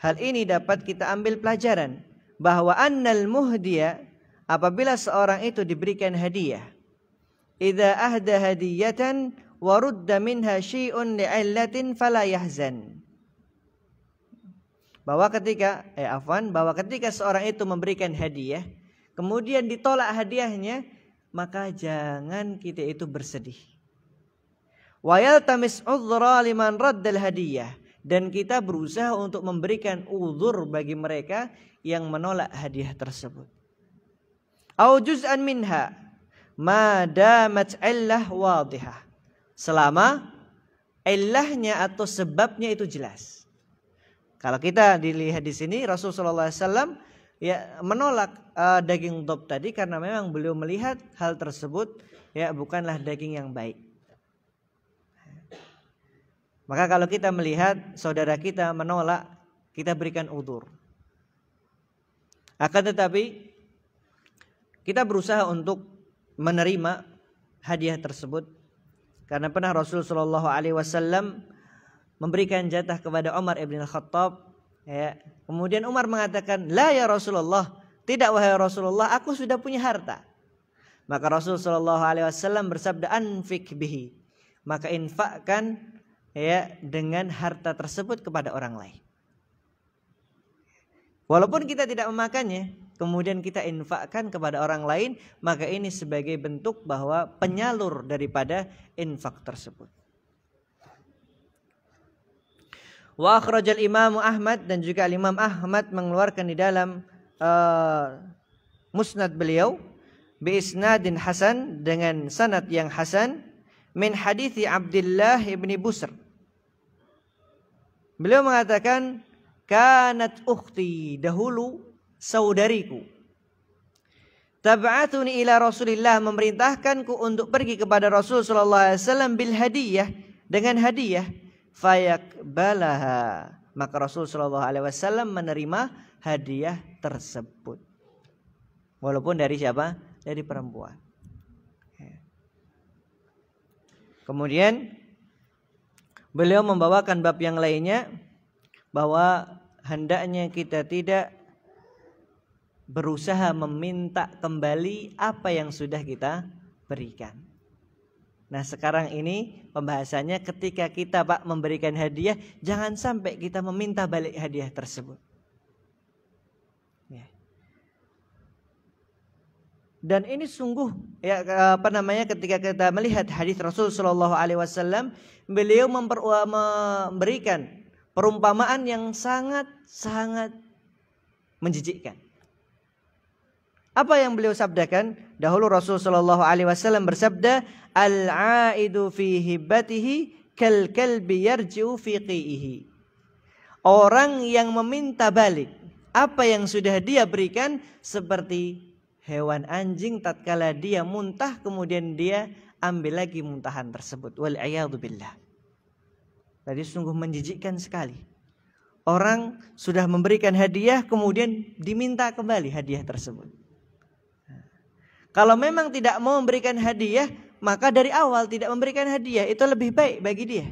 hal ini dapat kita ambil pelajaran bahwa annal muhdiya, apabila seorang itu diberikan hadiah, idza ahda hadiyatan wa rudda minha syai'un li'illatin fala yahzan, bahwa ketika seorang itu memberikan hadiah kemudian ditolak hadiahnya, maka jangan kita itu bersedih. Wa yaltamis udhra liman raddal hadiyah, dan kita berusaha untuk memberikan uzur bagi mereka yang menolak hadiah tersebut. Au juz'an minha ma damat illah wadihah, selama illahnya atau sebabnya itu jelas. Kalau kita dilihat di sini Rasulullah SAW menolak daging dhab tadi karena memang beliau melihat hal tersebut bukanlah daging yang baik. Maka kalau kita melihat saudara kita menolak, kita berikan uzur. Akan tetapi kita berusaha untuk menerima hadiah tersebut, karena pernah Rasulullah SAW memberikan jatah kepada Umar ibn al-Khattab. Kemudian Umar mengatakan, la ya Rasulullah, tidak wahai Rasulullah, aku sudah punya harta. Maka Rasulullah SAW bersabda, anfik bihi, maka infakkan dengan harta tersebut kepada orang lain. Walaupun kita tidak memakannya, kemudian kita infakkan kepada orang lain, maka ini sebagai bentuk bahwa penyalur daripada infak tersebut. Wa akhrajal Imam Ahmad, dan juga Imam Ahmad mengeluarkan di dalam musnad beliau bi isnadin hasan, dengan sanad yang hasan, min hadithi Abdullah ibni Busr. Beliau mengatakan, kanat ukhti, dahulu saudariku, tab'atuni ila Rasulillah, memerintahkanku untuk pergi kepada Rasul sallallahu alaihi wasallam bil hadiyah, dengan hadiah, fayaqbalaha, maka Rasul sallallahu alaihi wasallam menerima hadiah tersebut. Walaupun dari siapa? Dari perempuan. Kemudian beliau membawakan bab yang lainnya, bahwa hendaknya kita tidak berusaha meminta kembali apa yang sudah kita berikan. Nah, sekarang ini pembahasannya ketika kita Pak memberikan hadiah, jangan sampai kita meminta balik hadiah tersebut. Ya. Dan ini sungguh ketika kita melihat hadis Rasul sallallahu alaihi wasallam, beliau memberikan perumpamaan yang sangat menjijikkan. Apa yang beliau sabdakan? Dahulu Rasul sallallahu alaihi wasallam bersabda, "Al-'aidu fi hibatihi kal kalbi yarji'u fi qi'ihi." Orang yang meminta balik apa yang sudah dia berikan seperti hewan anjing tatkala dia muntah kemudian dia ambil lagi muntahan tersebut. Wal a'yadu billah. Jadi sungguh menjijikkan sekali. Orang sudah memberikan hadiah kemudian diminta kembali hadiah tersebut. Kalau memang tidak mau memberikan hadiah, maka dari awal tidak memberikan hadiah, itu lebih baik bagi dia.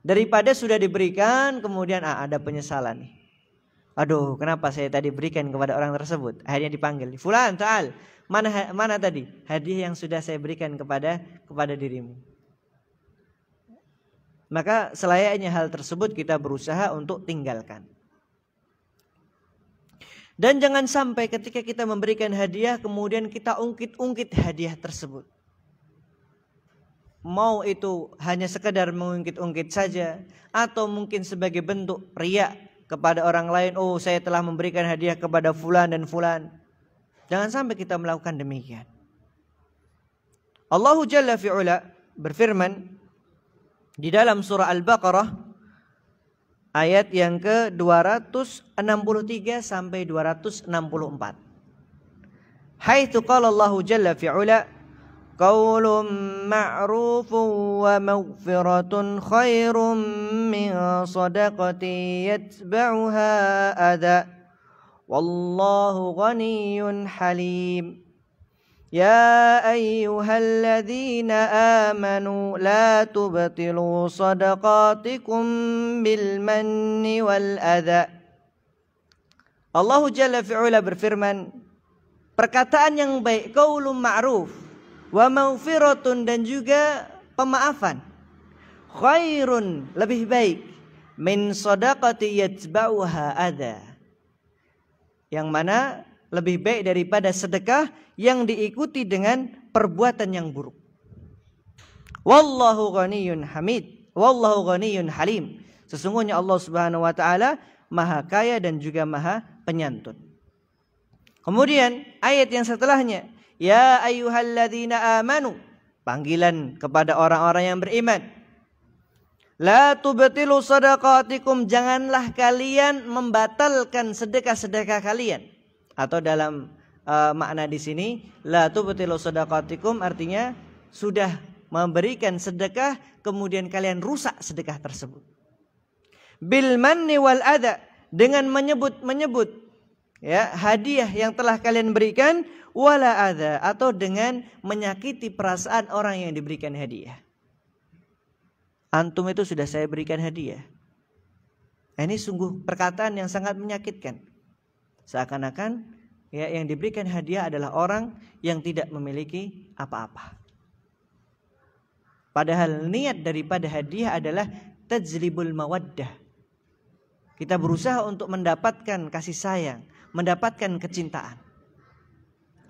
Daripada sudah diberikan, kemudian ada penyesalan nih. Aduh, kenapa saya tadi berikan kepada orang tersebut? Akhirnya dipanggil, "Fulan, ta'al, mana tadi hadiah yang sudah saya berikan kepada dirimu?" Maka selayaknya hal tersebut kita berusaha untuk tinggalkan. Dan jangan sampai ketika kita memberikan hadiah kemudian kita ungkit-ungkit hadiah tersebut. Mau itu hanya sekedar mengungkit-ungkit saja atau mungkin sebagai bentuk riya kepada orang lain, "Oh, saya telah memberikan hadiah kepada fulan dan fulan." Jangan sampai kita melakukan demikian. Allah Jalla fi'ula berfirman di dalam surah Al-Baqarah ayat yang ke-263 sampai 264. Haitsu qala Allah Jalla fi'ula, "Qaulun ma'rufun wa maghfiratun khairum min shadaqatin yatba'uha adha. Wallahu ghaniyyun halim. Ya ayyuhalladzina amanu la tubtilu sadaqatikum bil manni wal adha." Allah Jalla fi'ula berfirman, perkataan yang baik, qaulun ma'ruf wa maghfiratun, dan juga pemaafan, khairun, lebih baik, min sadaqati yatba'uha adha, yang mana lebih baik daripada sedekah yang diikuti dengan perbuatan yang buruk. Wallahu ghaniyyun hamid, wallahu ghaniyyun halim. Sesungguhnya Allah Subhanahu wa taala Maha Kaya dan juga Maha Penyantun. Kemudian ayat yang setelahnya, ya ayyuhalladzina amanu, panggilan kepada orang-orang yang beriman. La tubtilu sadaqatikum, janganlah kalian membatalkan sedekah-sedekah kalian. Atau dalam makna di sini, la tubtilu sadaqatikum artinya sudah memberikan sedekah kemudian kalian rusak sedekah tersebut. Bil manni wal adha, dengan menyebut ya hadiah yang telah kalian berikan, wala adha, atau dengan menyakiti perasaan orang yang diberikan hadiah. Antum itu sudah saya berikan hadiah. Ini sungguh perkataan yang sangat menyakitkan. Seakan-akan ya yang diberikan hadiah adalah orang yang tidak memiliki apa-apa. Padahal niat daripada hadiah adalah tajlibul mawaddah. Kita berusaha untuk mendapatkan kasih sayang, mendapatkan kecintaan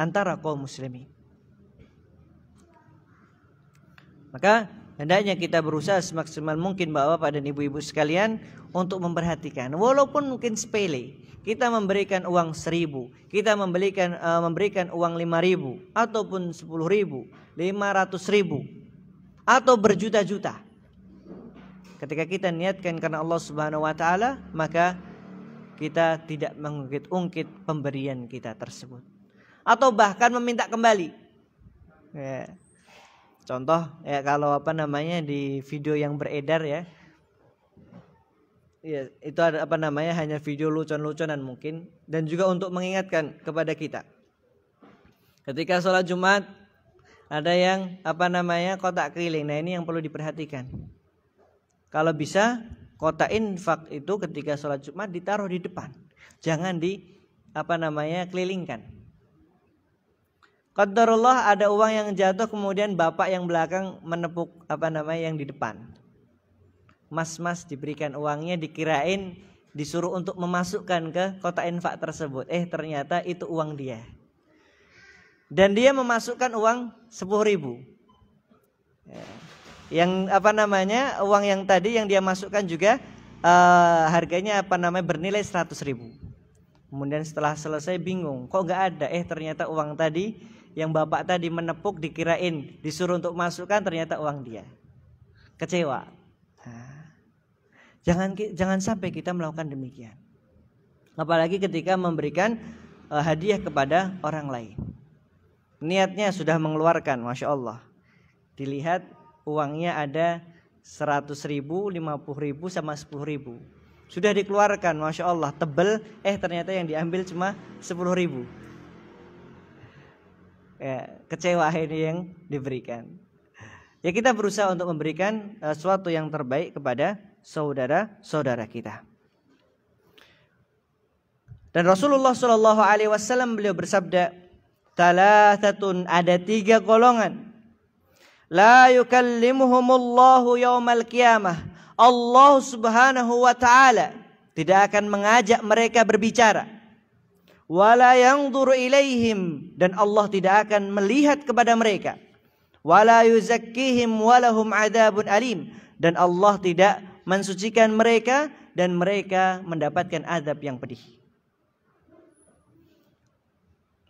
antara kaum muslimin. Maka hendaknya kita berusaha semaksimal mungkin Bapak dan Ibu-ibu sekalian untuk memperhatikan, walaupun mungkin sepele. Kita memberikan uang 1.000, kita memberikan uang 5.000 ataupun 10.000, 500.000 atau berjuta-juta. Ketika kita niatkan karena Allah Subhanahu wa taala, maka kita tidak mengungkit-ungkit pemberian kita tersebut. Atau bahkan meminta kembali. Ya. Contoh ya kalau di video yang beredar ya. Ya, itu ada hanya video lucon-luconan mungkin, dan juga untuk mengingatkan kepada kita. Ketika sholat Jumat ada yang kotak keliling. Nah, ini yang perlu diperhatikan. Kalau bisa kotak infak itu ketika sholat Jumat ditaruh di depan, jangan kelilingkan. Qadarullah ada uang yang jatuh, kemudian bapak yang belakang menepuk yang di depan. Mas diberikan uangnya, dikirain disuruh untuk memasukkan ke kotak infak tersebut. Ternyata itu uang dia. Dan dia memasukkan uang 10.000. Yang uang yang tadi yang dia masukkan juga harganya bernilai 100.000. Kemudian setelah selesai bingung, kok nggak ada? Ternyata uang tadi yang bapak tadi menepuk, dikirain disuruh untuk masukkan, ternyata uang dia. Kecewa. Jangan sampai kita melakukan demikian. Apalagi ketika memberikan hadiah kepada orang lain. Niatnya sudah mengeluarkan, Masya Allah. Dilihat uangnya ada 100.000, 50.000 sama 10.000. Sudah dikeluarkan, Masya Allah, tebel. Ternyata yang diambil cuma 10.000. Kecewa ini yang diberikan. Ya, kita berusaha untuk memberikan sesuatu yang terbaik kepada saudara-saudara kita. Dan Rasulullah SAW beliau bersabda, "Thalathatun," ada 3 golongan. La yukallimuhumullahu yaumal qiyamah. Allah Subhanahu wa taala tidak akan mengajak mereka berbicara. Wala yanzuru ilaihim, dan Allah tidak akan melihat kepada mereka. Wala yuzakkihim walahum adzabun alim, dan Allah tidak mensucikan mereka dan mereka mendapatkan azab yang pedih.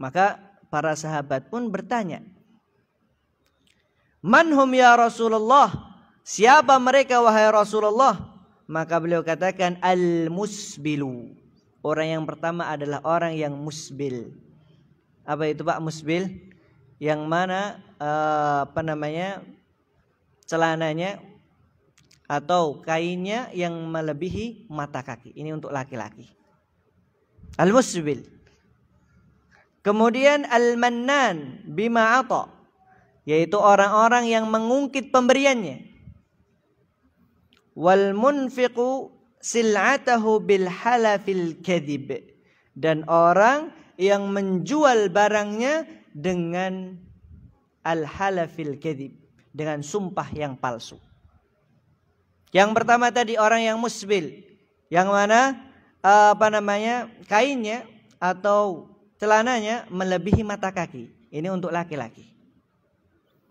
Maka para sahabat pun bertanya, "Manhum ya Rasulullah?" Siapa mereka wahai Rasulullah? Maka beliau katakan, al-musbilu. Orang yang pertama adalah orang yang musbil. Apa itu Pak musbil? Yang mana celananya atau kainnya yang melebihi mata kaki. Ini untuk laki-laki. Al-musbil. Kemudian al-mannan bima ata, yaitu orang-orang yang mengungkit pemberiannya. Wal munfiqu sil'atahu bil halafil kadhib, dan orang yang menjual barangnya dengan al halafil kadhib, dengan sumpah yang palsu. Yang pertama tadi orang yang musbil, yang mana kainnya atau celananya melebihi mata kaki. Ini untuk laki-laki.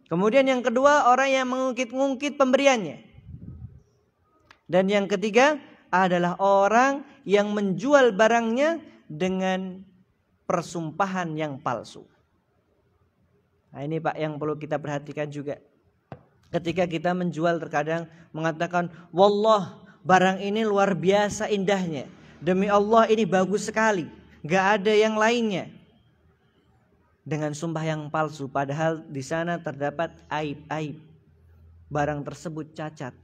Kemudian yang kedua orang yang mengungkit-ungkit pemberiannya. Dan yang ketiga adalah orang yang menjual barangnya dengan persumpahan yang palsu. Nah ini Pak yang perlu kita perhatikan juga. Ketika kita menjual terkadang mengatakan, wallah barang ini luar biasa indahnya. Demi Allah ini bagus sekali. Gak ada yang lainnya. Dengan sumpah yang palsu. Padahal di sana terdapat aib-aib. Barang tersebut cacat.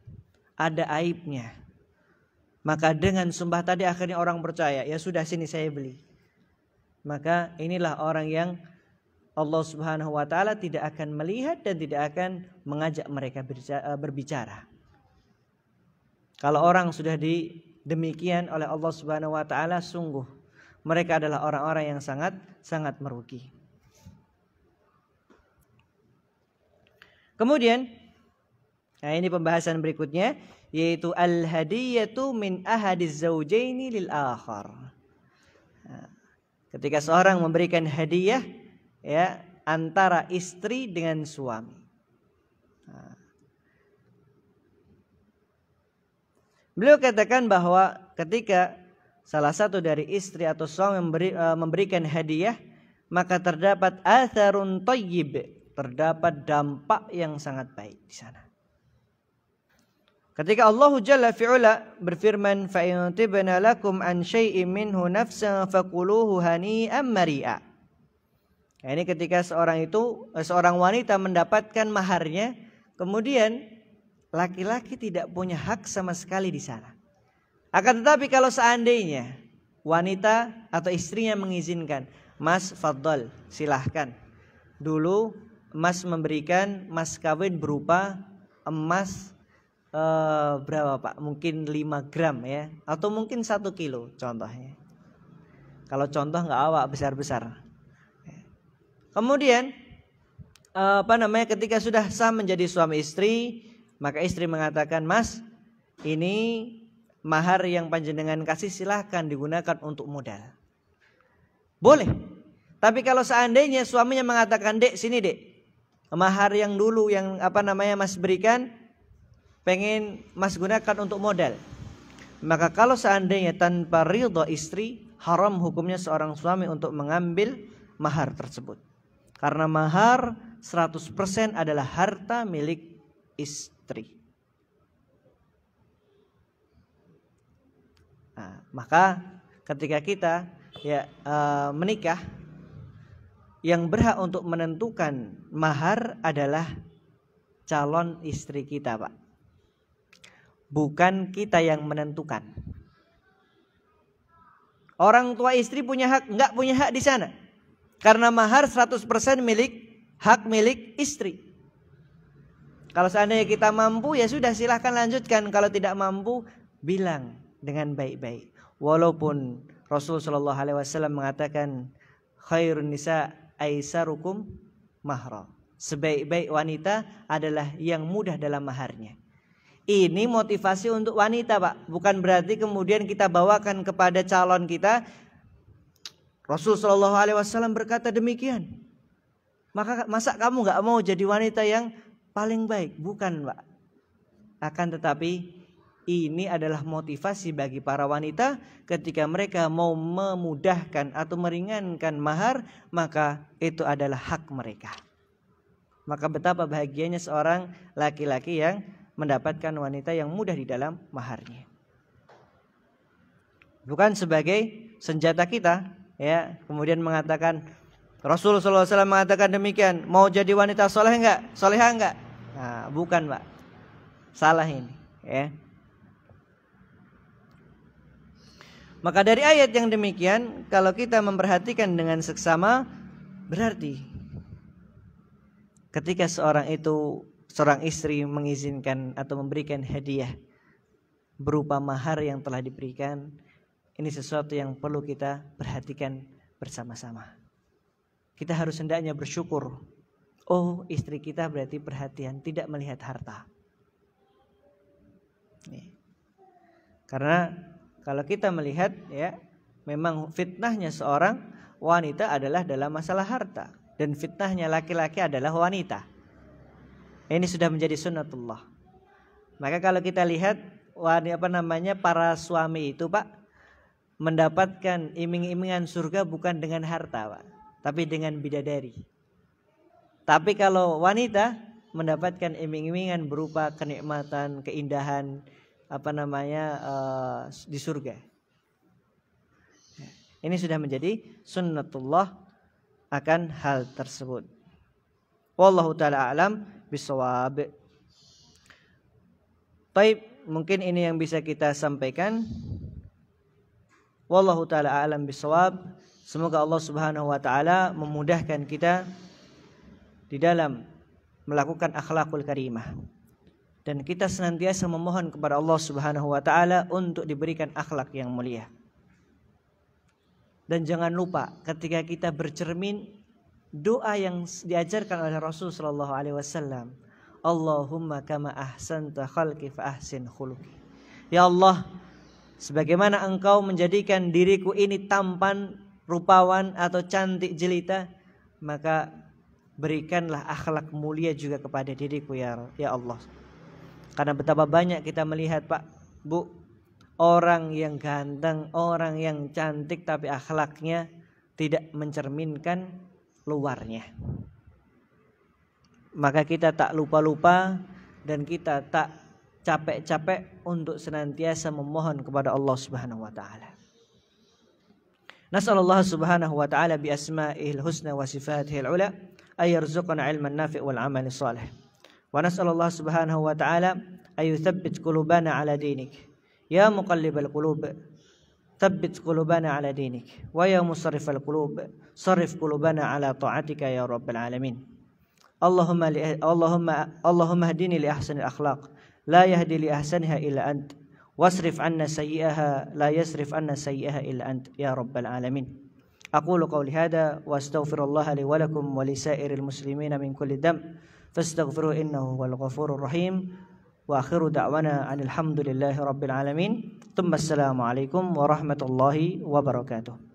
Ada aibnya. Maka dengan sumpah tadi akhirnya orang percaya. Ya sudah sini saya beli. Maka inilah orang yang Allah Subhanahu wa ta'ala tidak akan melihat dan tidak akan mengajak mereka berbicara. Kalau orang sudah demikian oleh Allah Subhanahu wa ta'ala, sungguh mereka adalah orang-orang yang sangat merugi. Kemudian, nah ini pembahasan berikutnya, yaitu al-hadiyatu min ahadiz zawjaini lil akhar. Nah, ketika seorang memberikan hadiah ya antara istri dengan suami. Nah, beliau katakan bahwa ketika salah satu dari istri atau suami memberikan hadiah, maka terdapat atharun thayyib, terdapat dampak yang sangat baik di sana. Ketika Allah Jalla fi'ala berfirman, fa in tibna lakum an syai'in minhu nafsan faquluhu hani'an mari'a. Nah, ini ketika seorang wanita mendapatkan maharnya, kemudian laki-laki tidak punya hak sama sekali di sana. Akan tetapi kalau seandainya wanita atau istrinya mengizinkan, Mas fadhal, silahkan. Dulu Mas memberikan mas kawin berupa emas berapa Pak? Mungkin 5 gram ya, atau mungkin 1 kilo contohnya. Kalau contoh nggak awak besar-besar. Kemudian ketika sudah sah menjadi suami istri, maka istri mengatakan, Mas, ini mahar yang panjenengan kasih silahkan digunakan untuk modal. Boleh. Tapi kalau seandainya suaminya mengatakan, Dek sini Dek, mahar yang dulu yang Mas berikan, pengen Mas gunakan untuk modal. Maka kalau seandainya tanpa ridha istri, haram hukumnya seorang suami untuk mengambil mahar tersebut. Karena mahar 100% adalah harta milik istri. Nah, maka ketika kita menikah, yang berhak untuk menentukan mahar adalah calon istri kita, Pak. Bukan kita yang menentukan. Orang tua istri punya hak, enggak punya hak di sana. Karena mahar 100% hak milik istri. Kalau seandainya kita mampu, ya sudah silahkan lanjutkan. Kalau tidak mampu, bilang dengan baik-baik. Walaupun Rasul sallallahu alaihi wasallam mengatakan khairun nisa aisarukum mahra. Sebaik-baik wanita adalah yang mudah dalam maharnya. Ini motivasi untuk wanita, Pak. Bukan berarti kemudian kita bawakan kepada calon kita, Rasul sallallahu alaihi wasallam berkata demikian, maka masa kamu gak mau jadi wanita yang paling baik? Bukan, Pak. Akan tetapi ini adalah motivasi bagi para wanita ketika mereka mau memudahkan atau meringankan mahar, maka itu adalah hak mereka. Maka betapa bahagianya seorang laki-laki yang mendapatkan wanita yang mudah di dalam maharnya. Bukan sebagai senjata kita, ya. Kemudian mengatakan Rasulullah SAW mengatakan demikian, mau jadi wanita soleh enggak? Solehah enggak? Nah, bukan, Pak. Salah ini, ya. Maka dari ayat yang demikian, kalau kita memperhatikan dengan seksama, berarti ketika seorang istri mengizinkan atau memberikan hadiah berupa mahar yang telah diberikan, ini sesuatu yang perlu kita perhatikan bersama-sama. Kita harus hendaknya bersyukur. Oh, istri kita berarti perhatian, tidak melihat harta. Karena kalau kita melihat, ya, memang fitnahnya seorang wanita adalah dalam masalah harta, dan fitnahnya laki-laki adalah wanita. Ini sudah menjadi sunnatullah. Maka kalau kita lihat para suami itu, Pak, mendapatkan iming-imingan surga bukan dengan harta, Pak, tapi dengan bidadari. Tapi kalau wanita mendapatkan iming-imingan berupa kenikmatan, keindahan di surga. Ini sudah menjadi sunnatullah akan hal tersebut. Wallahu taala alam bisawab. Baik, mungkin ini yang bisa kita sampaikan. Wallahu taala alam bisawab. Semoga Allah Subhanahu wa taala memudahkan kita di dalam melakukan akhlakul karimah. Dan kita senantiasa memohon kepada Allah Subhanahu wa taala untuk diberikan akhlak yang mulia. Dan jangan lupa ketika kita bercermin, doa yang diajarkan oleh Rasul sallallahu alaihi wasallam, Allahumma kama ahsanta khalqi fa ahsin khuluqi. Ya Allah, sebagaimana Engkau menjadikan diriku ini tampan, rupawan atau cantik jelita, maka berikanlah akhlak mulia juga kepada diriku ya Allah. Karena betapa banyak kita melihat, Pak, Bu, orang yang ganteng, orang yang cantik tapi akhlaknya tidak mencerminkan luarnya. Maka kita tak lupa-lupa dan kita tak capek-capek untuk senantiasa memohon kepada Allah Subhanahu wa taala. Nas'alullah Subhanahu wa taala bi asma'ihil husna wa sifatihil ula ay yarzuqana 'ilman nafi' wal 'amali shalih. Wa nas'alullah Subhanahu wa taala ay yuthabbit qulubana 'ala dinik. Ya muqallibal qulub, thabbit qulubana 'ala dinik. Wa ya musarrifal qulub, sarrif qulubana 'ala ta'atika ya rabbal alamin. Allahumma hdini li ahsanil akhlaq la yahdi li ahsaniha illa ant, wasrif anna sayyi'aha la yasrif anna sayyi'aha illa ant ya rabbal alamin. Aqulu qawli hadha wa astaghfirullaha li wa lakum wa li sairil muslimina min kulli dam fastaghfiruhu innahu huwal ghafurur rahim. Wa akhiru da'wana anil hamdulillahi rabbil alamin. Thumma assalamu alaikum warahmatullahi wabarakatuh.